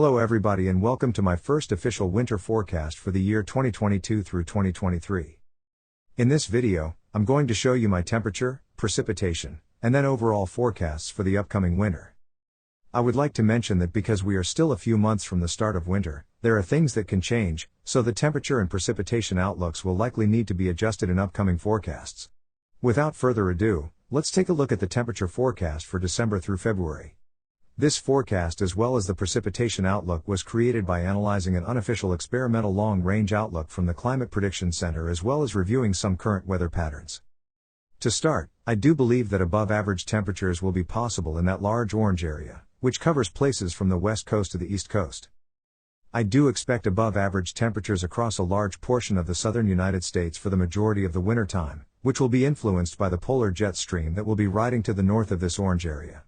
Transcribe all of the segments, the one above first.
Hello everybody and welcome to my first official winter forecast for the year 2022 through 2023. In this video, I'm going to show you my temperature, precipitation, and then overall forecasts for the upcoming winter. I would like to mention that because we are still a few months from the start of winter, there are things that can change, so the temperature and precipitation outlooks will likely need to be adjusted in upcoming forecasts. Without further ado, let's take a look at the temperature forecast for December through February. This forecast as well as the precipitation outlook was created by analyzing an unofficial experimental long-range outlook from the Climate Prediction Center as well as reviewing some current weather patterns. To start, I do believe that above-average temperatures will be possible in that large orange area, which covers places from the west coast to the east coast. I do expect above-average temperatures across a large portion of the southern United States for the majority of the winter time, which will be influenced by the polar jet stream that will be riding to the north of this orange area.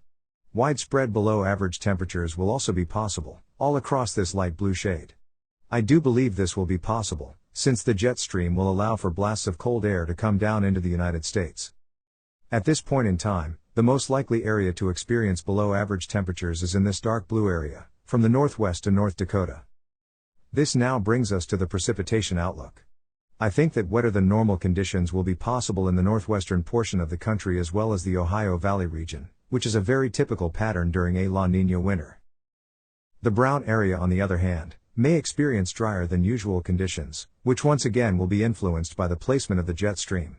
Widespread below-average temperatures will also be possible, all across this light blue shade. I do believe this will be possible, since the jet stream will allow for blasts of cold air to come down into the United States. At this point in time, the most likely area to experience below-average temperatures is in this dark blue area, from the northwest to North Dakota. This now brings us to the precipitation outlook. I think that wetter than normal conditions will be possible in the northwestern portion of the country as well as the Ohio Valley region, which is a very typical pattern during a La Niña winter. The brown area on the other hand, may experience drier than usual conditions, which once again will be influenced by the placement of the jet stream.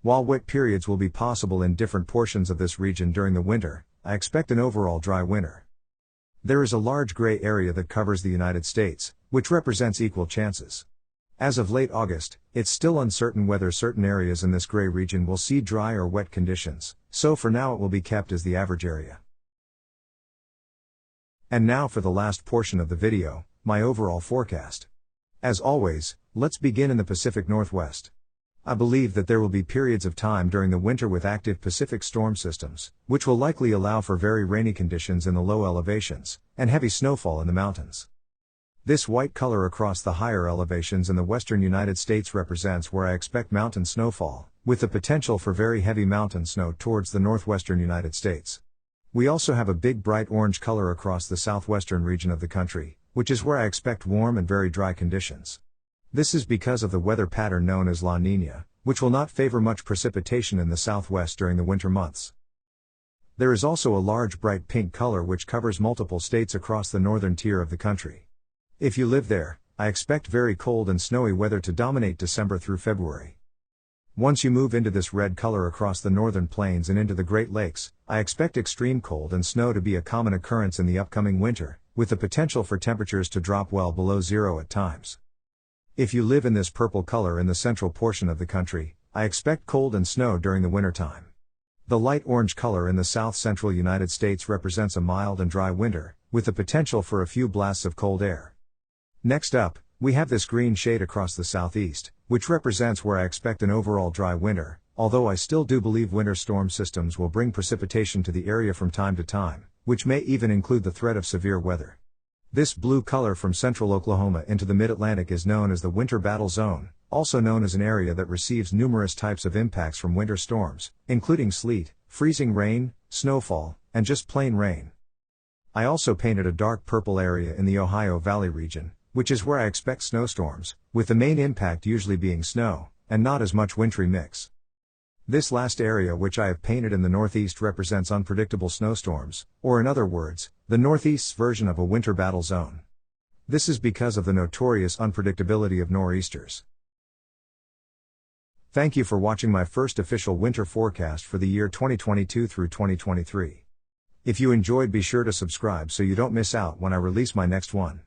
While wet periods will be possible in different portions of this region during the winter, I expect an overall dry winter. There is a large gray area that covers the United States, which represents equal chances. As of late August, it's still uncertain whether certain areas in this gray region will see dry or wet conditions, so for now it will be kept as the average area. And now for the last portion of the video, my overall forecast. As always, let's begin in the Pacific Northwest. I believe that there will be periods of time during the winter with active Pacific storm systems, which will likely allow for very rainy conditions in the low elevations, and heavy snowfall in the mountains. This white color across the higher elevations in the western United States represents where I expect mountain snowfall, with the potential for very heavy mountain snow towards the northwestern United States. We also have a big bright orange color across the southwestern region of the country, which is where I expect warm and very dry conditions. This is because of the weather pattern known as La Niña, which will not favor much precipitation in the southwest during the winter months. There is also a large bright pink color which covers multiple states across the northern tier of the country. If you live there, I expect very cold and snowy weather to dominate December through February. Once you move into this red color across the northern plains and into the Great Lakes, I expect extreme cold and snow to be a common occurrence in the upcoming winter, with the potential for temperatures to drop well below zero at times. If you live in this purple color in the central portion of the country, I expect cold and snow during the wintertime. The light orange color in the south-central United States represents a mild and dry winter, with the potential for a few blasts of cold air. Next up, we have this green shade across the southeast, which represents where I expect an overall dry winter, although I still do believe winter storm systems will bring precipitation to the area from time to time, which may even include the threat of severe weather. This blue color from central Oklahoma into the mid-Atlantic is known as the winter battle zone, also known as an area that receives numerous types of impacts from winter storms, including sleet, freezing rain, snowfall, and just plain rain. I also painted a dark purple area in the Ohio Valley region, which is where I expect snowstorms, with the main impact usually being snow, and not as much wintry mix. This last area which I have painted in the northeast represents unpredictable snowstorms, or in other words, the northeast's version of a winter battle zone. This is because of the notorious unpredictability of nor'easters. Thank you for watching my first official winter forecast for the year 2022 through 2023. If you enjoyed, be sure to subscribe so you don't miss out when I release my next one.